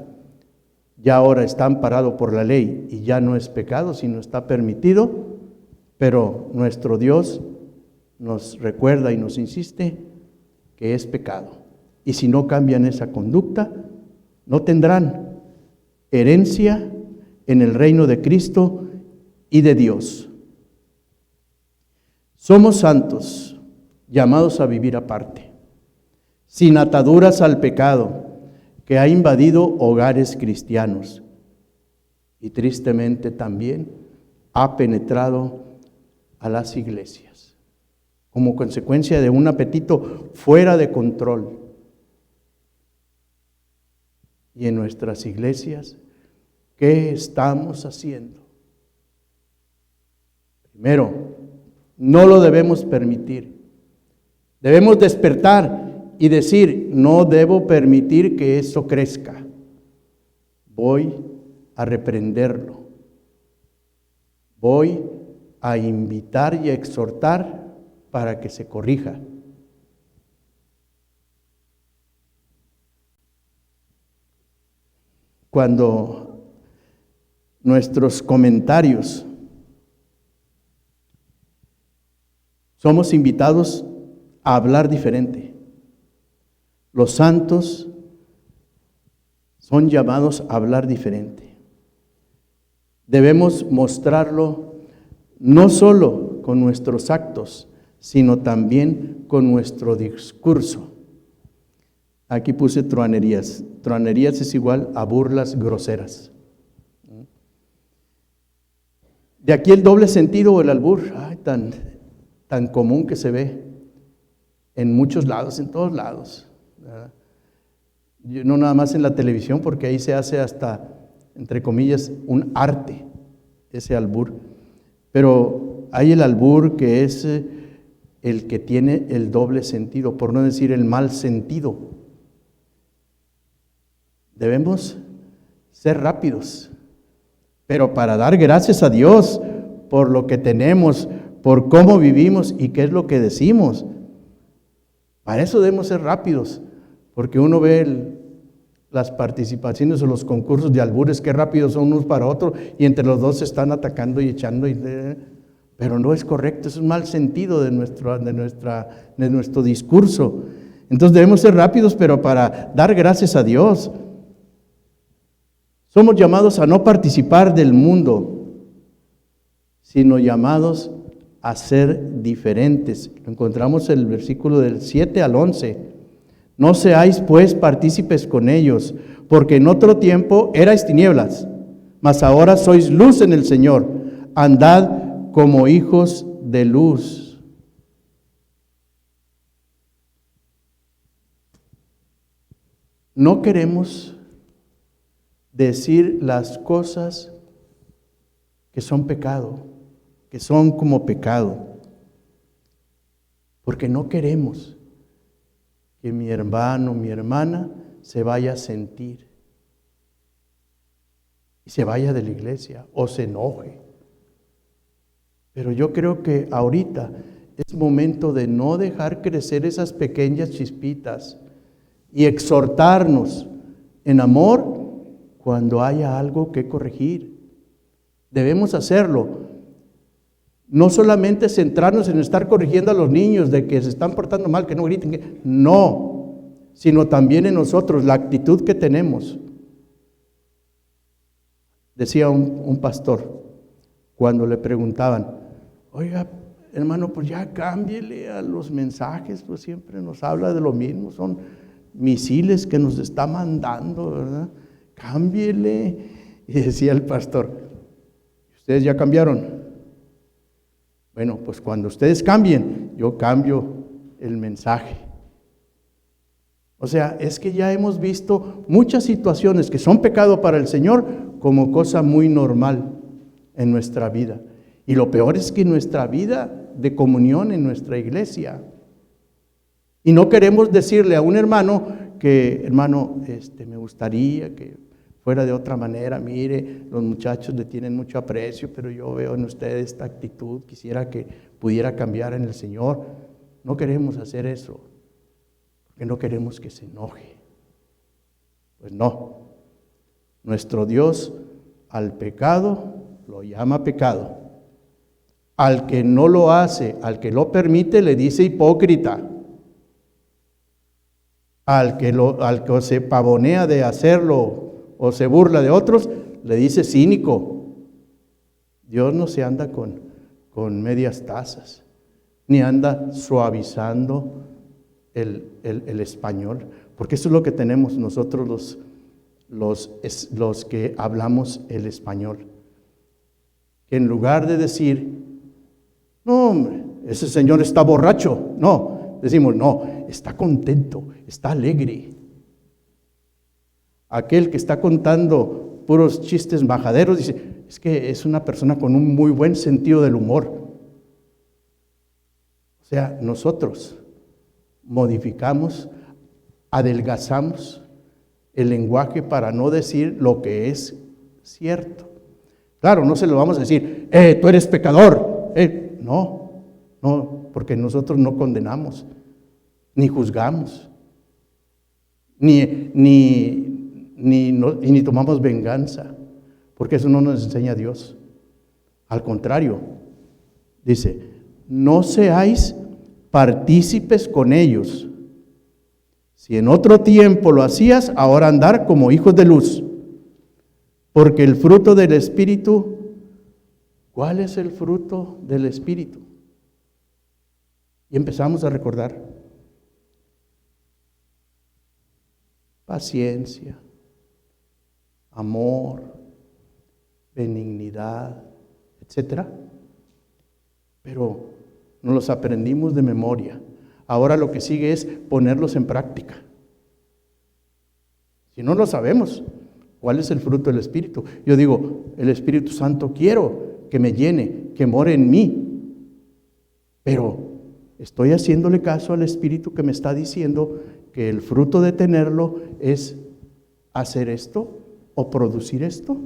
ya ahora está amparado por la ley y ya no es pecado, sino está permitido, pero nuestro Dios nos recuerda y nos insiste que es pecado. Y si no cambian esa conducta, no tendrán herencia en el reino de Cristo y de Dios. Somos santos, llamados a vivir aparte, sin ataduras al pecado que ha invadido hogares cristianos y tristemente también ha penetrado a las iglesias como consecuencia de un apetito fuera de control. Y en nuestras iglesias, ¿qué estamos haciendo? Primero, no lo debemos permitir. Debemos despertar y decir, no debo permitir que eso crezca. Voy a reprenderlo. voy a invitar y a exhortar para que se corrija. Cuando nuestros comentarios somos invitados a hablar diferente. Los santos son llamados a hablar diferente. Debemos mostrarlo no solo con nuestros actos, sino también con nuestro discurso. Aquí puse truanerías. Truanerías es igual a burlas groseras. De aquí el doble sentido o el albur, tan común que se ve en muchos lados, en todos lados, ¿verdad? No nada más en la televisión, porque ahí se hace hasta, entre comillas, un arte, ese albur. Pero hay el albur que es el que tiene el doble sentido, por no decir el mal sentido. Debemos ser rápidos, pero para dar gracias a Dios por lo que tenemos, por cómo vivimos y qué es lo que decimos. Para eso debemos ser rápidos, porque uno ve las participaciones o los concursos de albures, qué rápidos son unos para otros, y entre los dos se están atacando y echando, pero no es correcto, es un mal sentido de nuestro discurso. Entonces debemos ser rápidos, pero para dar gracias a Dios. Somos llamados a no participar del mundo, sino llamados a ser diferentes. Encontramos el versículo del 7 al 11. No seáis pues partícipes con ellos, porque en otro tiempo erais tinieblas, mas ahora sois luz en el Señor. Andad como hijos de luz. No queremos decir las cosas que son pecado, que son como pecado, porque no queremos que mi hermano, mi hermana se vaya a sentir y se vaya de la iglesia o se enoje. Pero yo creo que ahorita es momento de no dejar crecer esas pequeñas chispitas y exhortarnos en amor cuando haya algo que corregir. Debemos hacerlo. No solamente centrarnos en estar corrigiendo a los niños de que se están portando mal, que no griten, no, sino también en nosotros, la actitud que tenemos. Decía un pastor, cuando le preguntaban, oiga, hermano, pues ya cámbiele a los mensajes, pues siempre nos habla de lo mismo, son misiles que nos está mandando, ¿verdad? Cámbiele. Y decía el pastor, ¿ustedes ya cambiaron? Bueno, pues cuando ustedes cambien, yo cambio el mensaje. O sea, es que ya hemos visto muchas situaciones que son pecado para el Señor como cosa muy normal en nuestra vida. Y lo peor es que nuestra vida de comunión en nuestra iglesia. Y no queremos decirle a un hermano que, hermano, me gustaría que fuera de otra manera, mire, los muchachos le tienen mucho aprecio, pero yo veo en usted esta actitud, quisiera que pudiera cambiar en el Señor. No queremos hacer eso, porque no queremos que se enoje. Pues no, nuestro Dios al pecado lo llama pecado. Al que no lo hace, al que lo permite, le dice hipócrita. Al que se pavonea de hacerlo o se burla de otros, le dice cínico. Dios no se anda con medias tazas, ni anda suavizando el español, porque eso es lo que tenemos nosotros los que hablamos el español. Que en lugar de decir, no hombre, ese señor está borracho, no, decimos, no, está contento, está alegre. Aquel que está contando puros chistes majaderos, dice, es que es una persona con un muy buen sentido del humor. O sea, nosotros modificamos, adelgazamos el lenguaje para no decir lo que es cierto. Claro, no se lo vamos a decir, tú eres pecador. No, porque nosotros no condenamos, ni juzgamos, ni tomamos venganza, porque eso no nos enseña Dios. Al contrario, dice, no seáis partícipes con ellos. Si en otro tiempo lo hacías, ahora andar como hijos de luz. Porque el fruto del Espíritu, ¿cuál es el fruto del Espíritu? Y empezamos a recordar. Paciencia, amor, benignidad, etcétera. Pero nos los aprendimos de memoria. Ahora lo que sigue es ponerlos en práctica. Si no lo sabemos, ¿cuál es el fruto del Espíritu? Yo digo, el Espíritu Santo quiero que me llene, que more en mí. Pero estoy haciéndole caso al Espíritu que me está diciendo que el fruto de tenerlo es hacer esto o producir esto.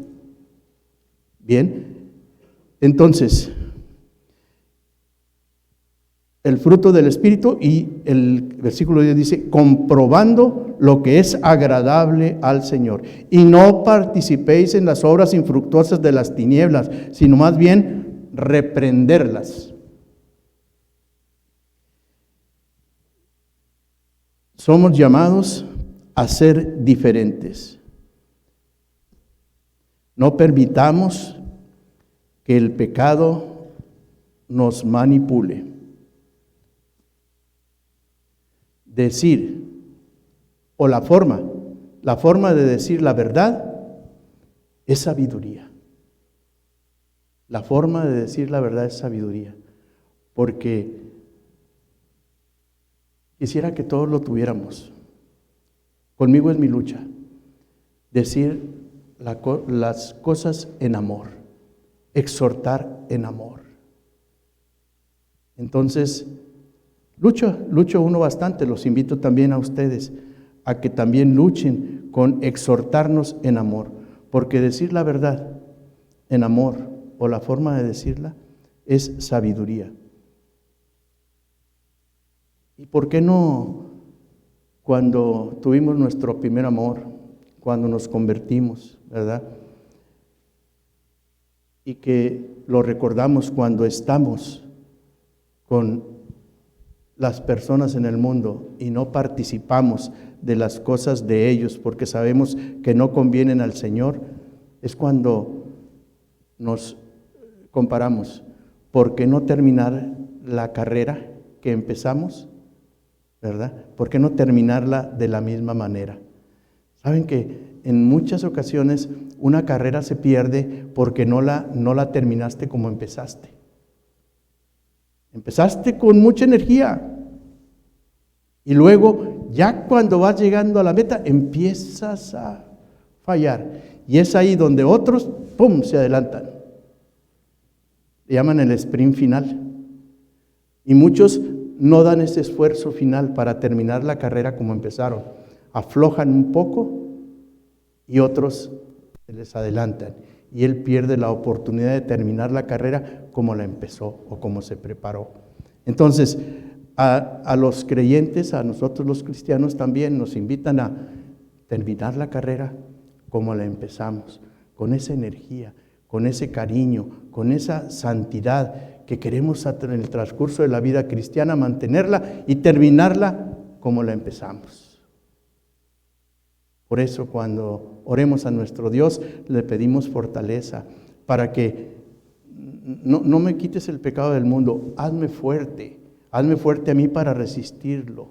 Bien, entonces, el fruto del Espíritu, y el versículo 10 dice, comprobando lo que es agradable al Señor. Y no participéis en las obras infructuosas de las tinieblas, sino más bien reprenderlas. Somos llamados a ser diferentes. No permitamos que el pecado nos manipule. Decir, o la forma de decir la verdad es sabiduría. La forma de decir la verdad es sabiduría, porque quisiera que todos lo tuviéramos. Conmigo es mi lucha, decir las cosas en amor, exhortar en amor. Entonces, lucho uno bastante, los invito también a ustedes a que también luchen con exhortarnos en amor, porque decir la verdad en amor o la forma de decirla es sabiduría. ¿Y por qué no cuando tuvimos nuestro primer amor, cuando nos convertimos, verdad? Y que lo recordamos cuando estamos con las personas en el mundo y no participamos de las cosas de ellos porque sabemos que no convienen al Señor, es cuando nos comparamos. ¿Por qué no terminar la carrera que empezamos? ¿Verdad? ¿Por qué no terminarla de la misma manera? Saben que en muchas ocasiones una carrera se pierde porque no la terminaste como empezaste. Empezaste con mucha energía y luego ya cuando vas llegando a la meta empiezas a fallar y es ahí donde otros ¡pum!, se adelantan. Le llaman el sprint final y muchos no dan ese esfuerzo final para terminar la carrera como empezaron. Aflojan un poco y otros se les adelantan y él pierde la oportunidad de terminar la carrera como la empezó o como se preparó. Entonces, a los creyentes, a nosotros los cristianos también nos invitan a terminar la carrera como la empezamos, con esa energía, con ese cariño, con esa santidad que queremos en el transcurso de la vida cristiana mantenerla y terminarla como la empezamos. Por eso cuando oremos a nuestro Dios le pedimos fortaleza para que no me quites el pecado del mundo, hazme fuerte a mí para resistirlo,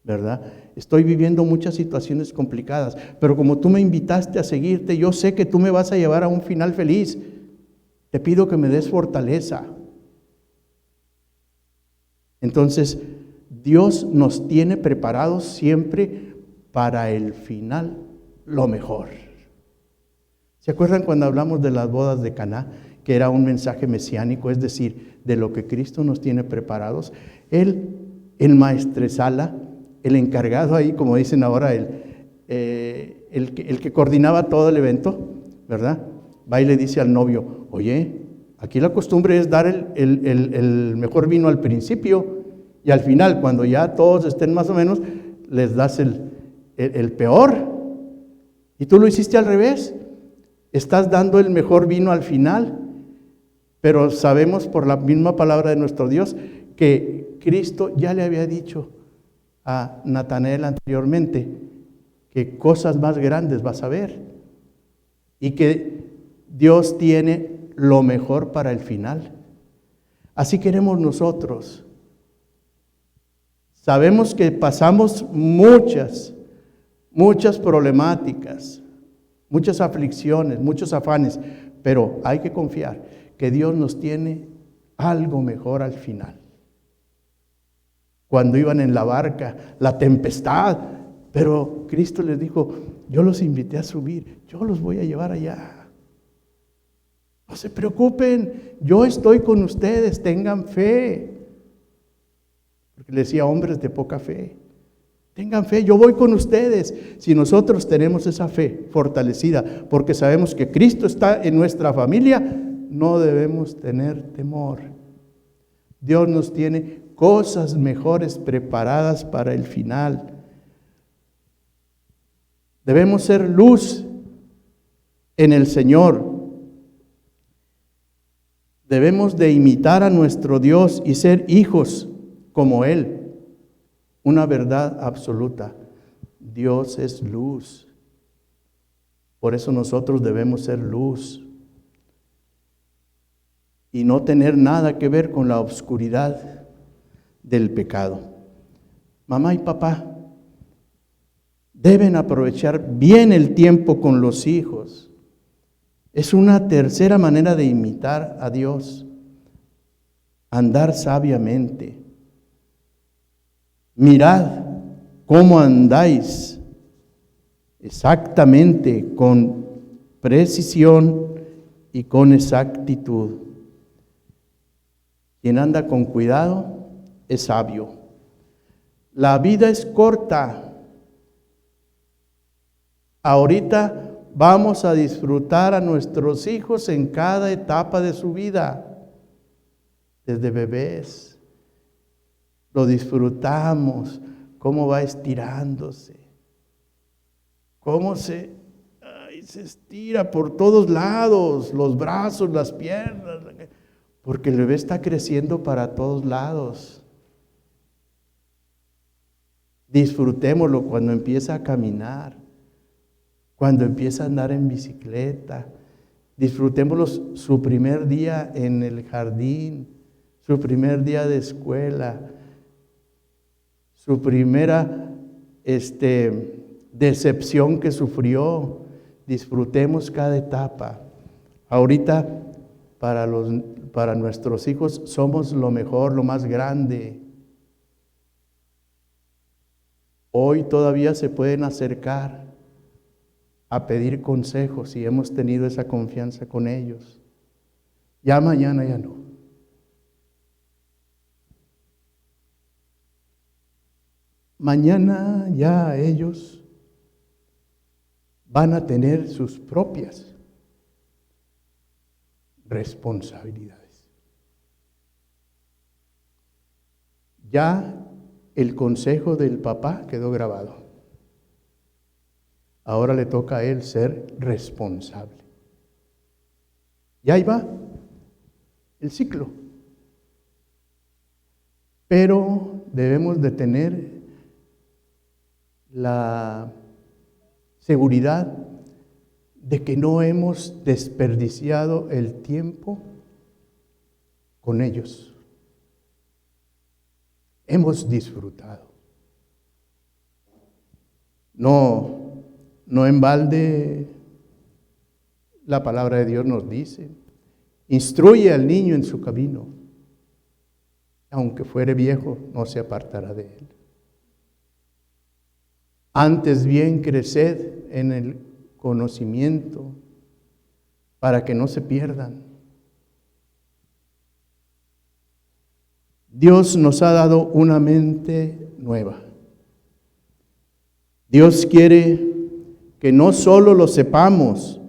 ¿verdad? Estoy viviendo muchas situaciones complicadas, pero como tú me invitaste a seguirte, yo sé que tú me vas a llevar a un final feliz. Te pido que me des fortaleza. Entonces, Dios nos tiene preparados siempre para el final lo mejor. ¿Se acuerdan cuando hablamos de las bodas de Caná? Que era un mensaje mesiánico, es decir, de lo que Cristo nos tiene preparados. Él, el maestresala, el encargado ahí, como dicen ahora, el que coordinaba todo el evento, ¿verdad? va y le dice al novio, oye, aquí la costumbre es dar el mejor vino al principio y al final, cuando ya todos estén más o menos, les das el peor. Y tú lo hiciste al revés. Estás dando el mejor vino al final. Pero sabemos por la misma palabra de nuestro Dios que Cristo ya le había dicho a Natanael anteriormente que cosas más grandes vas a ver y que Dios tiene lo mejor para el final. Así queremos nosotros. Sabemos que pasamos muchas problemáticas, muchas aflicciones, muchos afanes, pero hay que confiar que Dios nos tiene algo mejor al final. Cuando iban en la barca, la tempestad, pero Cristo les dijo, yo los invité a subir, yo los voy a llevar allá. No se preocupen, yo estoy con ustedes, tengan fe. Porque le decía, hombres de poca fe, tengan fe, yo voy con ustedes. Si nosotros tenemos esa fe fortalecida, porque sabemos que Cristo está en nuestra familia, no debemos tener temor. Dios nos tiene cosas mejores preparadas para el final. Debemos ser luz en el Señor. Debemos de imitar a nuestro Dios y ser hijos como Él. Una verdad absoluta. Dios es luz. Por eso nosotros debemos ser luz. Y no tener nada que ver con la oscuridad del pecado. Mamá y papá deben aprovechar bien el tiempo con los hijos. Es una tercera manera de imitar a Dios. Andar sabiamente. Mirad cómo andáis exactamente, con precisión y con exactitud. Quien anda con cuidado es sabio. La vida es corta. Ahorita vamos a disfrutar a nuestros hijos en cada etapa de su vida. Desde bebés. Lo disfrutamos. Cómo va estirándose. Cómo se estira por todos lados. Los brazos, las piernas. Porque el bebé está creciendo para todos lados. Disfrutémoslo cuando empieza a caminar, cuando empieza a andar en bicicleta. Disfrutémoslo su primer día en el jardín, su primer día de escuela, su primera decepción que sufrió. Disfrutemos cada etapa. Ahorita para nuestros hijos somos lo mejor, lo más grande. Hoy todavía se pueden acercar a pedir consejos si hemos tenido esa confianza con ellos. Ya mañana ya no. Mañana ya ellos van a tener sus propias responsabilidades. Ya el consejo del papá quedó grabado. Ahora le toca a él ser responsable. Y ahí va el ciclo. Pero debemos de tener la seguridad de que no hemos desperdiciado el tiempo con ellos. Hemos disfrutado. No en balde la palabra de Dios nos dice, instruye al niño en su camino, aunque fuere viejo, no se apartará de él. Antes bien creced en el conocimiento para que no se pierdan. Dios nos ha dado una mente nueva. Dios quiere que no solo lo sepamos,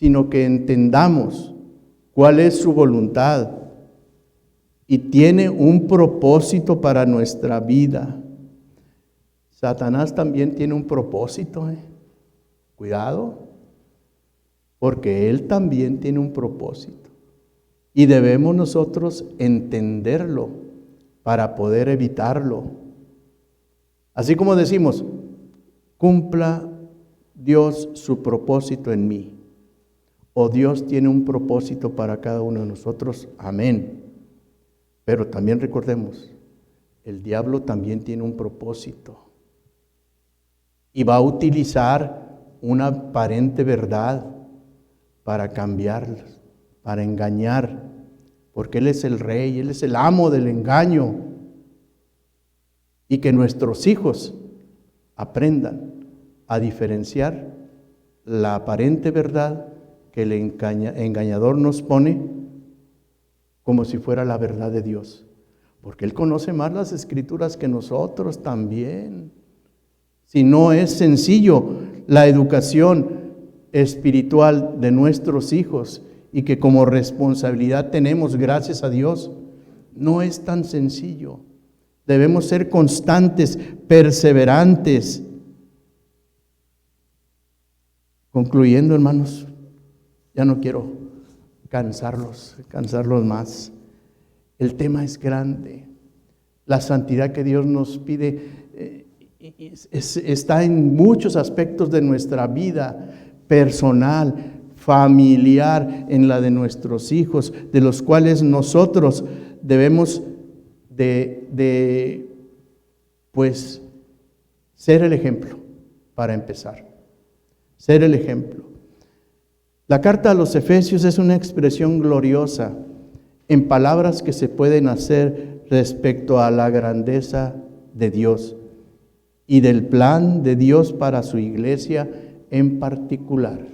sino que entendamos cuál es su voluntad y tiene un propósito para nuestra vida. Satanás también tiene un propósito, Cuidado, porque él también tiene un propósito. Y debemos nosotros entenderlo para poder evitarlo. Así como decimos, cumpla Dios su propósito en mí. O Dios tiene un propósito para cada uno de nosotros. Amén. Pero también recordemos, el diablo también tiene un propósito. Y va a utilizar una aparente verdad para cambiarlos, para engañar, porque Él es el rey, Él es el amo del engaño. Y que nuestros hijos aprendan a diferenciar la aparente verdad que el engañador nos pone como si fuera la verdad de Dios, porque Él conoce más las Escrituras que nosotros también. Si no es sencillo la educación espiritual de nuestros hijos y que como responsabilidad tenemos, gracias a Dios, no es tan sencillo. Debemos ser constantes, perseverantes. Concluyendo, hermanos, ya no quiero cansarlos más. El tema es grande. La santidad que Dios nos pide está en muchos aspectos de nuestra vida personal, familiar, en la de nuestros hijos, de los cuales nosotros debemos pues ser el ejemplo para empezar. Ser el ejemplo. La carta a los Efesios es una expresión gloriosa en palabras que se pueden hacer respecto a la grandeza de Dios y del plan de Dios para su iglesia en particular.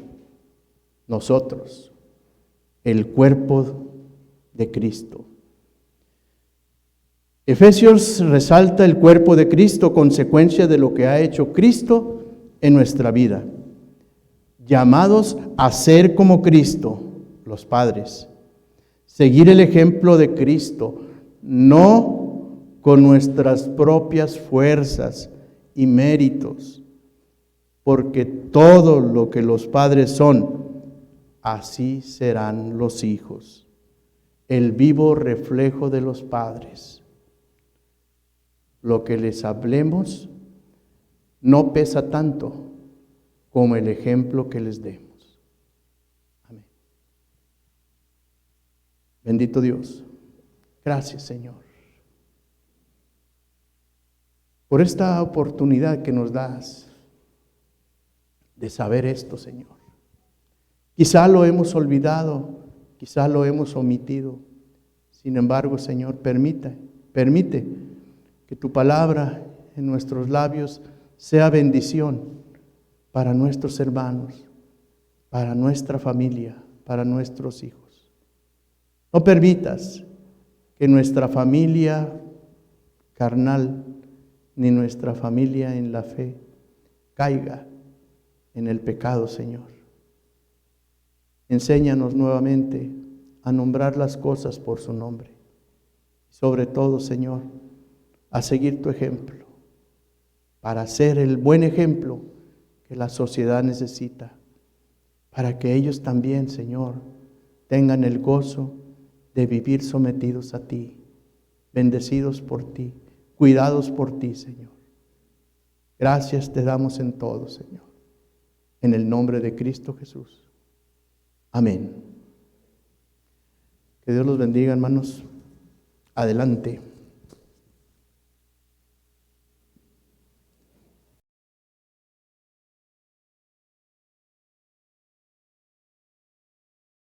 Nosotros, el cuerpo de Cristo. Efesios resalta el cuerpo de Cristo, consecuencia de lo que ha hecho Cristo en nuestra vida. Llamados a ser como Cristo, los padres. Seguir el ejemplo de Cristo, no con nuestras propias fuerzas y méritos, porque todo lo que los padres son, así serán los hijos. El vivo reflejo de los padres. Lo que les hablemos no pesa tanto como el ejemplo que les demos. Amén. Bendito Dios. Gracias, Señor, por esta oportunidad que nos das de saber esto, Señor. Quizá lo hemos olvidado, quizá lo hemos omitido. Sin embargo, Señor, permite que tu palabra en nuestros labios sea bendición para nuestros hermanos, para nuestra familia, para nuestros hijos. No permitas que nuestra familia carnal ni nuestra familia en la fe caiga en el pecado, Señor. Enséñanos nuevamente a nombrar las cosas por su nombre. Sobre todo, Señor, a seguir tu ejemplo, para ser el buen ejemplo que la sociedad necesita, para que ellos también, Señor, tengan el gozo de vivir sometidos a ti, bendecidos por ti, cuidados por ti, Señor. Gracias te damos en todo, Señor. En el nombre de Cristo Jesús. Amén. Que Dios los bendiga, hermanos. Adelante.